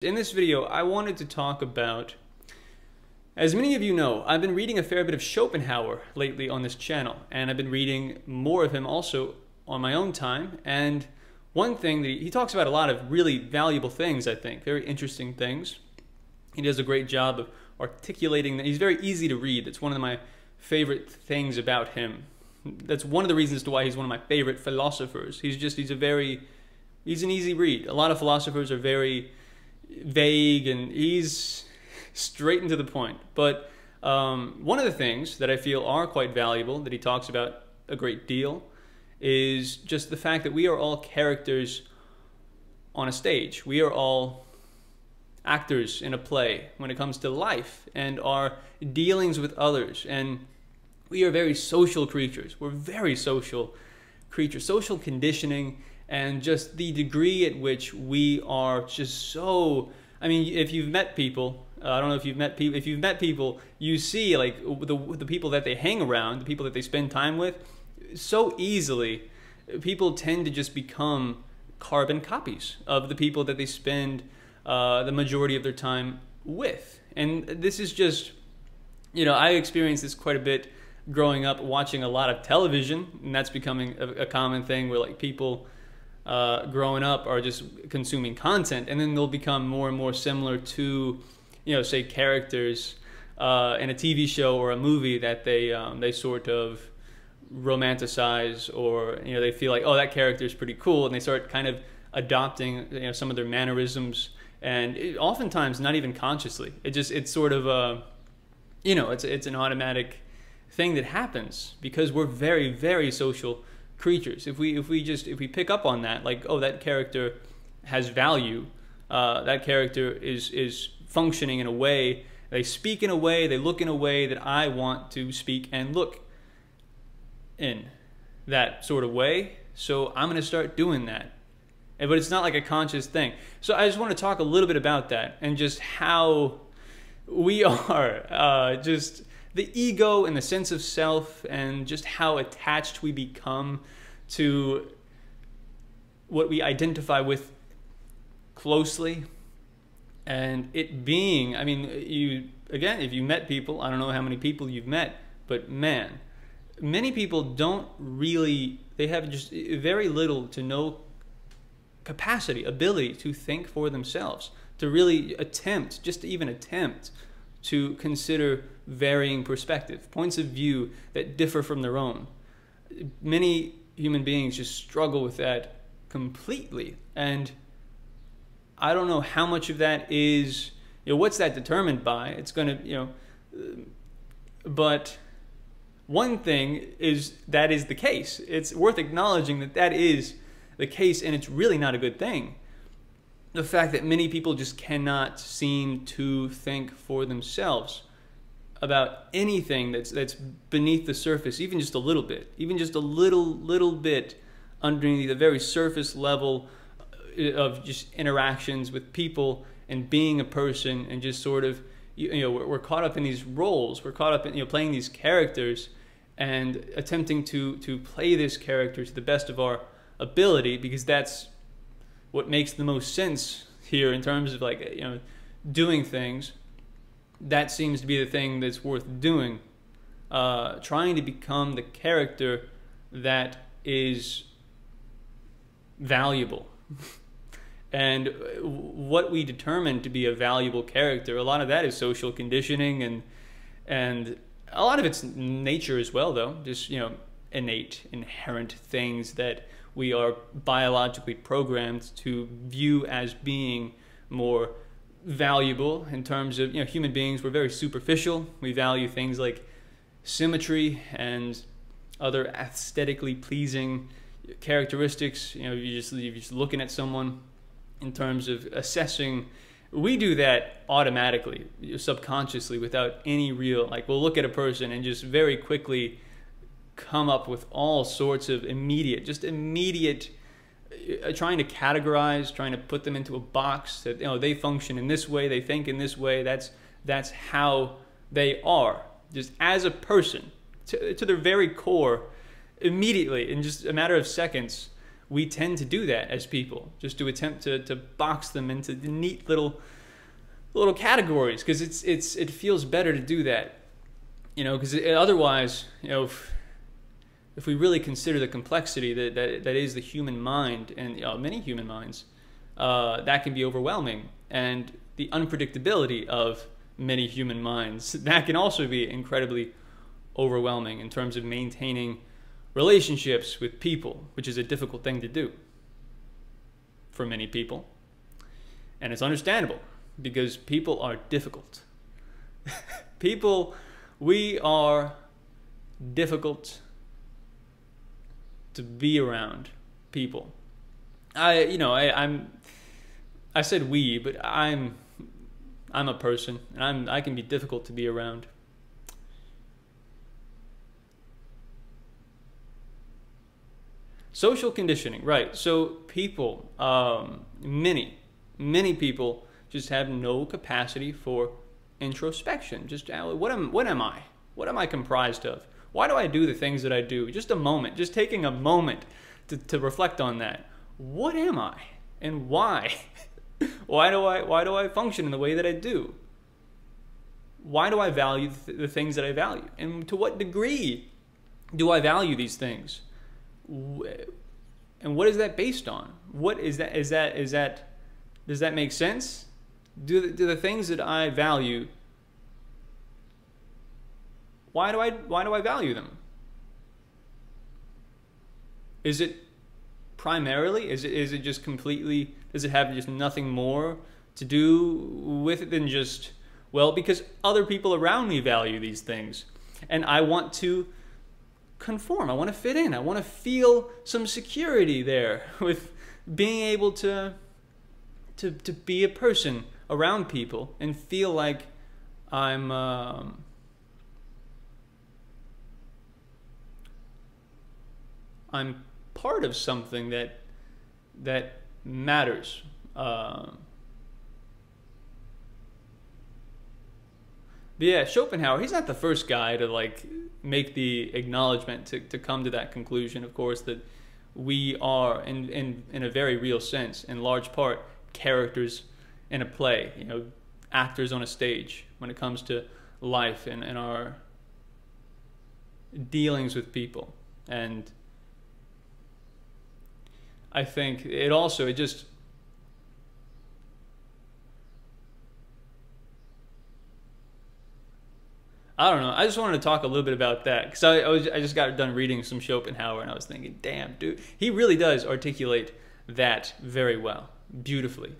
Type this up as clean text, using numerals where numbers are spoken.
In this video, I wanted to talk about, as many of you know, I've been reading a fair bit of Schopenhauer lately on this channel, and I've been reading more of him also on my own time. And one thing that he talks about a lot of really valuable things, I think, very interesting things. He does a great job of articulating that. He's very easy to read. That's one of my favorite things about him. That's one of the reasons to why he's one of my favorite philosophers. He's an easy read. A lot of philosophers are very vague, and he's straight and to the point. But one of the things that I feel are quite valuable that he talks about a great deal is just the fact that we are all characters on a stage. We are all actors in a play when it comes to life and our dealings with others. And we are very social creatures. We're very social creatures. Social conditioning and just the degree at which we are just so, I mean, if you've met people, I don't know if you've met people, if you've met people, you see like the people that they hang around, the people that they spend time with, so easily people tend to just become carbon copies of the people that they spend the majority of their time with. And this is just, you know, I experienced this quite a bit growing up, watching a lot of television, and that's becoming a common thing where like people growing up are just consuming content, and then they'll become more and more similar to, you know, say characters in a TV show or a movie that they sort of romanticize, or, you know, they feel like, oh, that character is pretty cool, and they start kind of adopting, you know, some of their mannerisms, and oftentimes not even consciously. It's sort of you know, it's an automatic thing that happens because we're very, very social creatures. If we pick up on that, like, oh, that character has value, that character is functioning in a way, they speak in a way, they look in a way that I want to speak and look in that sort of way, so I'm going to start doing that. But it's not like a conscious thing. So I just want to talk a little bit about that and just how we are just the ego and the sense of self, and just how attached we become to what we identify with closely. And it being, I mean, if you met people, I don't know how many people you've met, but man, many people don't really, they have just very little to no capacity, ability to think for themselves, to really attempt, just to even attempt to consider varying perspective, points of view that differ from their own. Many human beings just struggle with that completely, and I don't know how much of that is, you know, what's that determined by? It's going to, you know, but one thing is that is the case. It's worth acknowledging that that is the case, and it's really not a good thing. The fact that many people just cannot seem to think for themselves about anything that's beneath the surface, even just a little bit, even just a little bit underneath the very surface level of just interactions with people and being a person, and just sort of, you know, we're caught up in these roles, we're caught up in, you know, playing these characters and attempting to play this character to the best of our ability, because that's what makes the most sense here in terms of, like, you know, doing things. That seems to be the thing that's worth doing. Trying to become the character that is valuable. And what we determine to be a valuable character, a lot of that is social conditioning, and a lot of it's nature as well, though. Just, you know, innate, inherent things that we are biologically programmed to view as being more valuable. In terms of, you know, human beings, we're very superficial. We value things like symmetry and other aesthetically pleasing characteristics. You know, you're just looking at someone in terms of assessing. We do that automatically, subconsciously, without any real, like, we'll look at a person and just very quickly come up with all sorts of immediate trying to categorize, trying to put them into a box that, you know, they function in this way, they think in this way, that's how they are, just as a person, to their very core. Immediately, in just a matter of seconds, we tend to do that as people, just to attempt to box them into the neat little categories, because it feels better to do that, because otherwise, if we really consider the complexity that is the human mind, and many human minds, that can be overwhelming, and the unpredictability of many human minds, that can also be incredibly overwhelming in terms of maintaining relationships with people, which is a difficult thing to do for many people. And it's understandable, because people are difficult. We are difficult to be around people. I said we, but I'm a person, and I can be difficult to be around. Social conditioning, right? So people, many people just have no capacity for introspection. Just what am I? What am I comprised of? Why do I do the things that I do? Just taking a moment to reflect on that. What am I, and why? Why do I function in the way that I do? Why do I value the things that I value? And to what degree do I value these things? And what is that based on? What is that? Does that make sense? Do the things that I value, why do I value them? Is it primarily, is it just completely, does it have just nothing more to do with it than just, because other people around me value these things, and I want to conform, I want to fit in, I want to feel some security there with being able to be a person around people and feel like I'm part of something that matters. But yeah, Schopenhauer, he's not the first guy to make the acknowledgement to come to that conclusion, of course, that we are in a very real sense, in large part, characters in a play, actors on a stage when it comes to life and our dealings with people. And I think it just I don't know. I just wanted to talk a little bit about that, because I just got done reading some Schopenhauer, and I was thinking, damn, dude, he really does articulate that very well, beautifully.